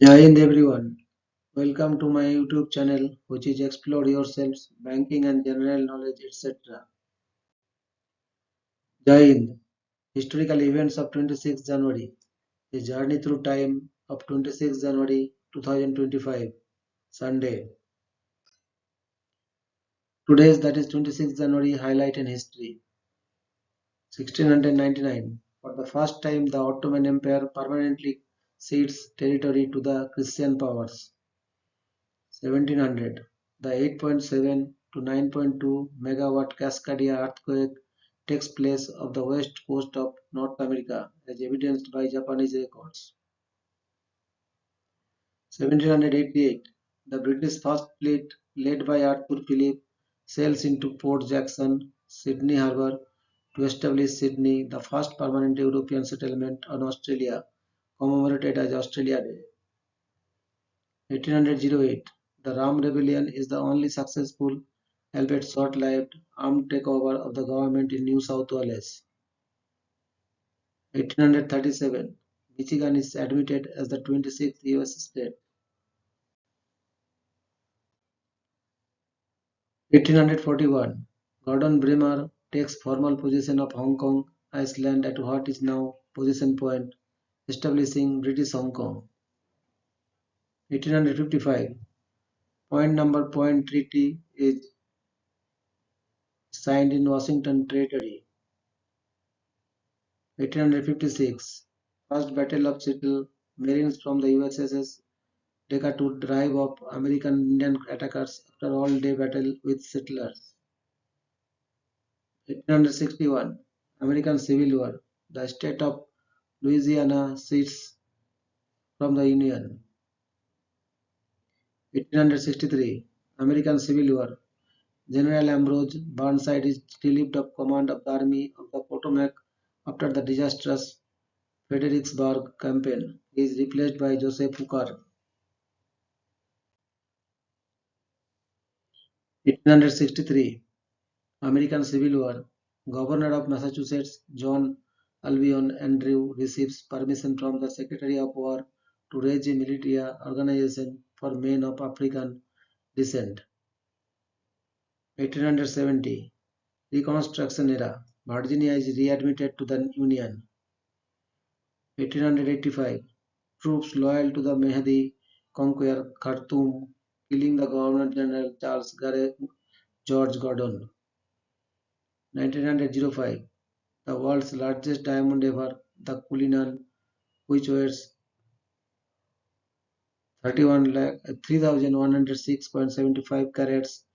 Jai Hind everyone. Welcome to my YouTube channel which is Explore Yourselves, Banking and General Knowledge etc. Jai Hind. Historical events of 26th January. The journey through time of 26th January 2025. Sunday. Today's that is 26th January highlight in history. 1699. For the first time the Ottoman Empire permanently cedes territory to the Christian powers. 1700. The 8.7 to 9.2 megawatt Cascadia earthquake takes place of the west coast of North America as evidenced by Japanese records. 1788. The British First Fleet led by Arthur Phillip sails into Port Jackson, Sydney Harbour to establish Sydney, the first permanent European settlement on Australia, commemorated as Australia Day. 1808. The Ram Rebellion is the only successful, albeit short-lived, armed takeover of the government in New South Wales. 1837. Michigan is admitted as the 26th US state. 1841. Gordon Bremer takes formal possession of Hong Kong Island at what is now Position Point, establishing British Hong Kong. 1855. Point number point treaty is signed in Washington Territory. 1856. First Battle of Seattle. Marines from the USS Decatur drive off American Indian attackers after all-day battle with settlers. 1861. American Civil War. The state of Louisiana secedes from the Union. 1863. American Civil War. General Ambrose Burnside is relieved of command of the Army of the Potomac after the disastrous Fredericksburg campaign. He is replaced by Joseph Hooker. 1863. American Civil War. Governor of Massachusetts John Albion Andrew receives permission from the Secretary of War to raise a militia organization for men of African descent. 1870. Reconstruction era. Virginia is readmitted to the Union. 1885. Troops loyal to the Mahdi conquer Khartoum, killing the Governor General Charles George Gordon. 1905. The world's largest diamond ever, the Cullinan, which weighs 3,106.75 carats,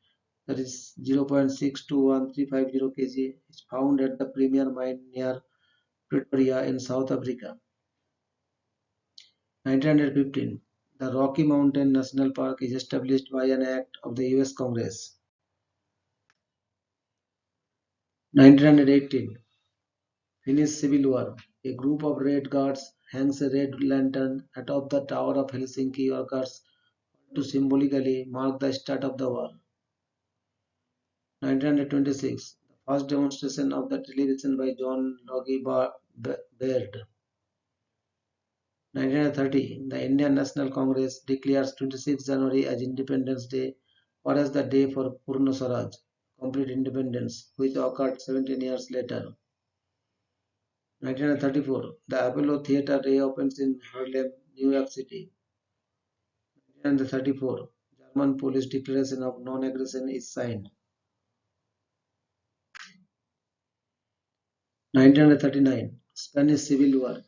that is 0.621350 kg, is found at the Premier Mine near Pretoria in South Africa. 1915. The Rocky Mountain National Park is established by an act of the US Congress. 1918. Finnish Civil War. A group of Red Guards hangs a red lantern atop the Tower of Helsinki workers to symbolically mark the start of the war. 1926. The first demonstration of the television by John Logie Baird. 1930. The Indian National Congress declares 26 January as Independence Day or as the day for Purna Swaraj, complete independence, which occurred 17 years later. 1934. The Apollo Theatre reopens in Harlem, New York City. 1934. German Polish Declaration of Non-Aggression is signed. 1939. Spanish Civil War.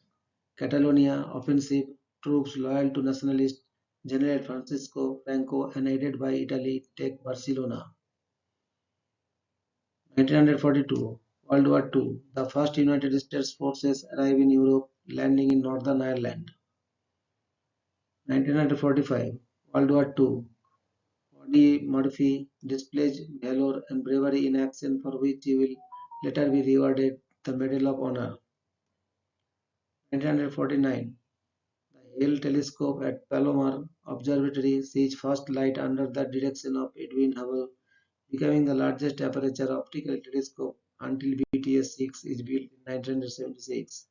Catalonia offensive. Troops loyal to nationalist General Francisco Franco and aided by Italy take Barcelona. 1942. World War II. The first United States forces arrive in Europe, landing in Northern Ireland. 1945. World War II. Audie Murphy displays valor and bravery in action for which he will later be rewarded the Medal of Honor. 1949. The Hale telescope at Palomar Observatory sees first light under the direction of Edwin Hubble, becoming the largest aperture optical telescope until BTS-6 is built in 1976.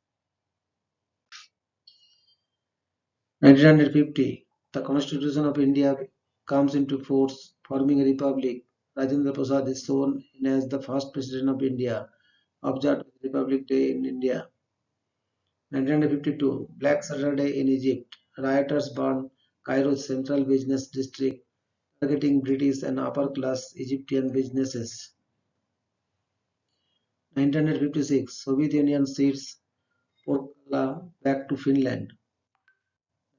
1950, the Constitution of India comes into force, forming a republic. Rajendra Prasad is sworn in as the first president of India, observed Republic Day in India. 1952, Black Saturday in Egypt. Rioters burn Cairo's central business district, targeting British and upper-class Egyptian businesses. 1956, Soviet Union cedes Porkala back to Finland.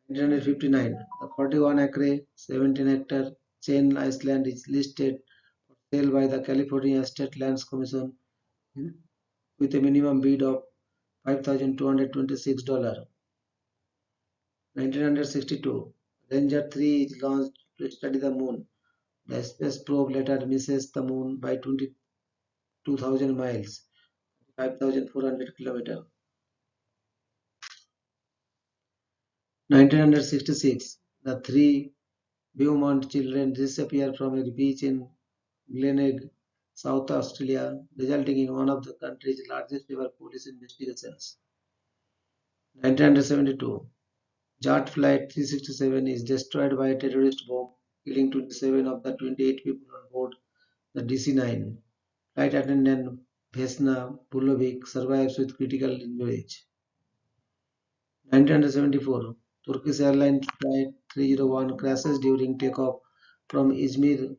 1959, the 41-acre, 17-hectare chain island is listed for sale by the California State Lands Commission with a minimum bid of $5,226. 1962, Ranger 3 is launched to study the moon. The space probe later misses the moon by 22,000 miles, 5,400 kilometers. 1966, the three Beaumont children disappear from a beach in Glenelg, South Australia, resulting in one of the country's largest ever police investigations. 1972, Jet Flight 367 is destroyed by a terrorist bomb, killing 27 of the 28 people on board the DC-9. Flight attendant Vesna Pulovic survives with critical injuries. 1974, Turkish Airlines Flight 301 crashes during takeoff from Izmir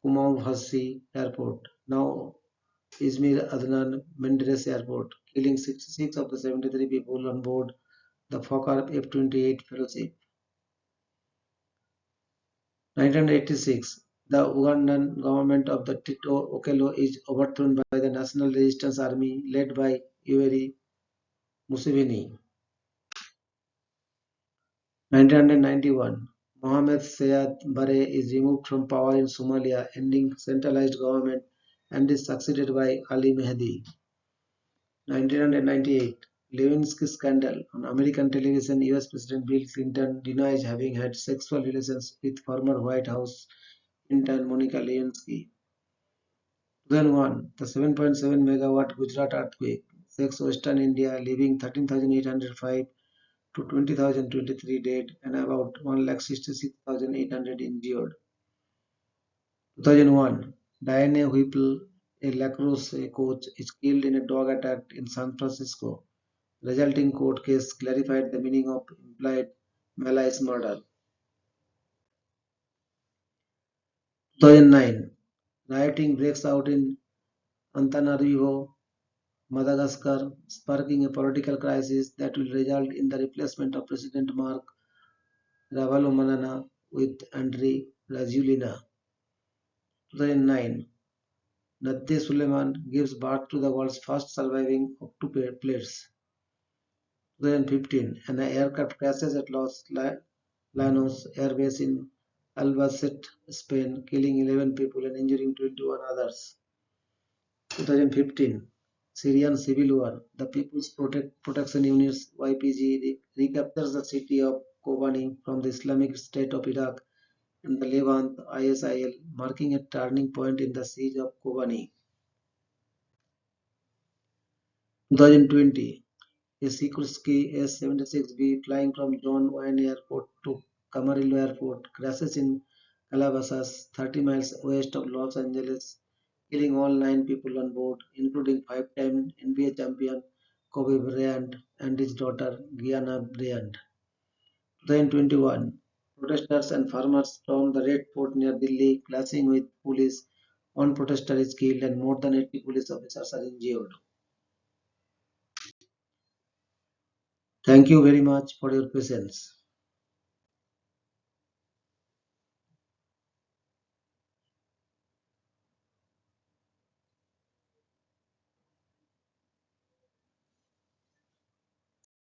Kumav Airport, now Izmir Adnan Menderes Airport, killing 66 of the 73 people on board the Fokker F-28 fellowship. 1986, the Ugandan government of the Tito Okello is overthrown by the National Resistance Army led by Yoweri Museveni. 1991, Mohamed Sayed Barre is removed from power in Somalia, ending centralized government, and is succeeded by Ali Mehdi. 1998, Lewinsky scandal. On American television, US President Bill Clinton denies having had sexual relations with former White House intern Monica Lewinsky. 2001, the 7.7 megawatt Gujarat earthquake shakes western India, leaving 13,805 to 20,023 dead and about 166,800 injured. 2001, Diane Whipple, a lacrosse coach, is killed in a dog attack in San Francisco. Resulting court case clarified the meaning of implied malice murder. 2009, rioting breaks out in Antananarivo, Madagascar, sparking a political crisis that will result in the replacement of President Marc Ravalomanana with Andry Rajoelina. 2009, Nadia Suleiman gives birth to the world's first surviving octuplets. 2015, an aircraft crashes at Los Llanos Air Base in Albacete, Spain, killing 11 people and injuring 21 others. 2015, Syrian civil war. The People's Protection Units (YPG) recaptures the city of Kobani from the Islamic State of Iraq and the Levant (ISIL), marking a turning point in the siege of Kobani. 2020, a Sikorsky S-76B flying from John Wayne Airport to Camarillo Airport crashes in Calabasas, 30 miles west of Los Angeles, killing all 9 people on board, including five-time NBA champion Kobe Bryant and his daughter Gianna Bryant. 2021, protesters and farmers storm the Red Fort near Delhi, clashing with police. One protester is killed and more than 80 police officers are injured. Thank you very much for your patience.